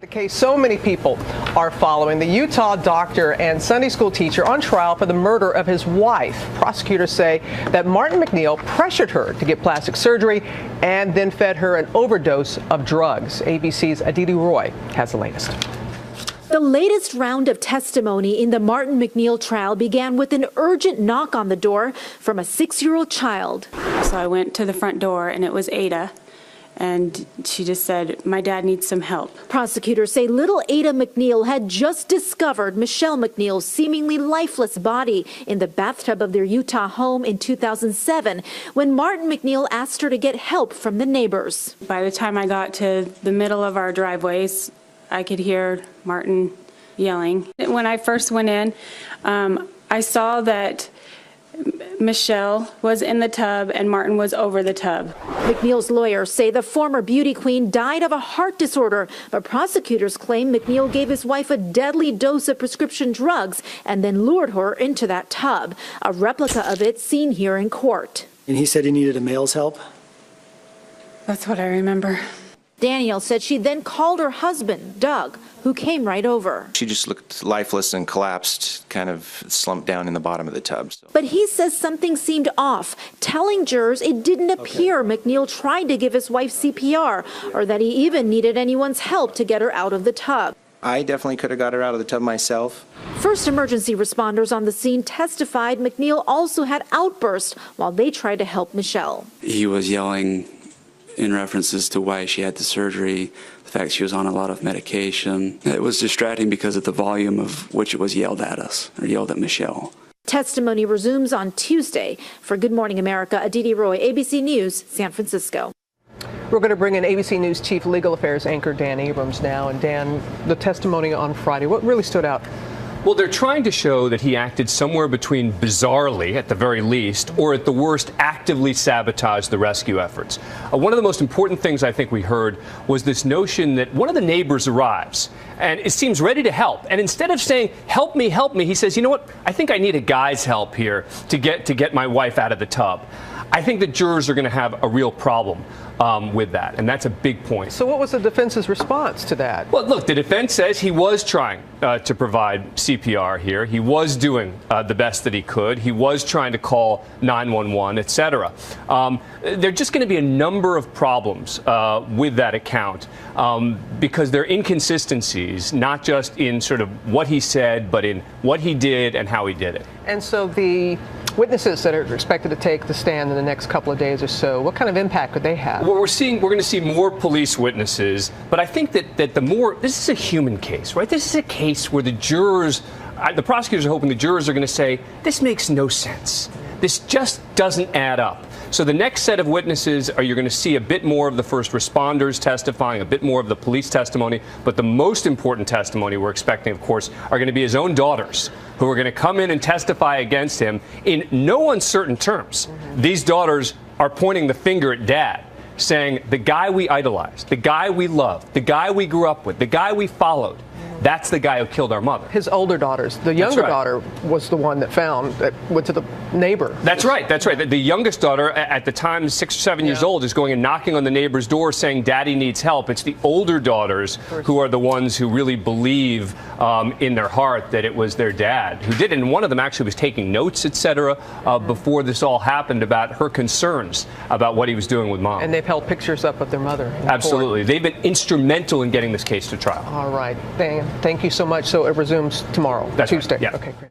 Case so many people are following. The Utah doctor and Sunday school teacher on trial for the murder of his wife. Prosecutors say that Martin MacNeill pressured her to get plastic surgery and then fed her an overdose of drugs. ABC's Aditi Roy has the latest. The latest round of testimony in the Martin MacNeill trial began with an urgent knock on the door from a 6-year-old child. So I went to the front door and it was Ada. And she just said, "My dad needs some help." Prosecutors say little Ada MacNeill had just discovered Michelle MacNeill's seemingly lifeless body in the bathtub of their Utah home in 2007 when Martin MacNeill asked her to get help from the neighbors. By the time I got to the middle of our driveways, I could hear Martin yelling. When I first went in, I saw that Michelle was in the tub and Martin was over the tub. MacNeill's lawyers say the former beauty queen died of a heart disorder, but prosecutors claim MacNeill gave his wife a deadly dose of prescription drugs and then lured her into that tub. A replica of it seen here in court. And he said he needed a male's help? That's what I remember. Danielle said she then called her husband, Doug, who came right over. She just looked lifeless and collapsed, kind of slumped down in the bottom of the tub. But he says something seemed off, telling jurors it didn't appear MacNeill tried to give his wife CPR or that he even needed anyone's help to get her out of the tub. I definitely could have got her out of the tub myself. First emergency responders on the scene testified MacNeill also had outbursts while they tried to help Michelle. He was yelling in references to why she had the surgery, the fact she was on a lot of medication. It was distracting because of the volume of which it was yelled at us, or yelled at Michelle. Testimony resumes on Tuesday. For Good Morning America, Aditi Roy, ABC News, San Francisco. We're going to bring in ABC News Chief Legal Affairs anchor Dan Abrams now. And Dan, the testimony on Friday, what really stood out? Well, they're trying to show that he acted somewhere between bizarrely, at the very least, or at the worst, actively sabotaged the rescue efforts. One of the most important things I think we heard was this notion that one of the neighbors arrives and it seems ready to help. And instead of saying, help me, he says, you know what, I think I need a guy's help here to get my wife out of the tub. I think the jurors are going to have a real problem with that, and that's a big point. So what was the defense's response to that? Well, look, the defense says he was trying to provide CPR here. He was doing the best that he could. He was trying to call 911, et cetera. There are just going to be a number of problems with that account because there are inconsistencies, not just in sort of what he said, but in what he did and how he did it. And so the witnesses that are expected to take the stand in the next couple of days or so, what kind of impact could they have? Well, we're going to see more police witnesses, but I think that this is a human case, right? This is a case where the prosecutors are hoping the jurors are going to say, this makes no sense. This just doesn't add up. So the next set of witnesses you're going to see a bit more of the first responders testifying, a bit more of the police testimony, but the most important testimony we're expecting, of course, are going to be his own daughters, who are going to come in and testify against him in no uncertain terms. These daughters are pointing the finger at Dad, saying the guy we idolized, the guy we loved, the guy we grew up with, the guy we followed, that's the guy who killed our mother. His older daughters. The younger daughter was the one that went to the neighbor. That's right. The youngest daughter, at the time 6 or 7 years old, is going and knocking on the neighbor's door saying, Daddy needs help. It's the older daughters who are the ones who really believe in their heart that it was their dad who did it. And one of them actually was taking notes, et cetera, before this all happened about her concerns about what he was doing with Mom. And they've held pictures up of their mother. Absolutely. They've been instrumental in getting this case to trial. All right. Thank you so much. So it resumes tomorrow, That's Tuesday. Right. Yeah. Okay, great.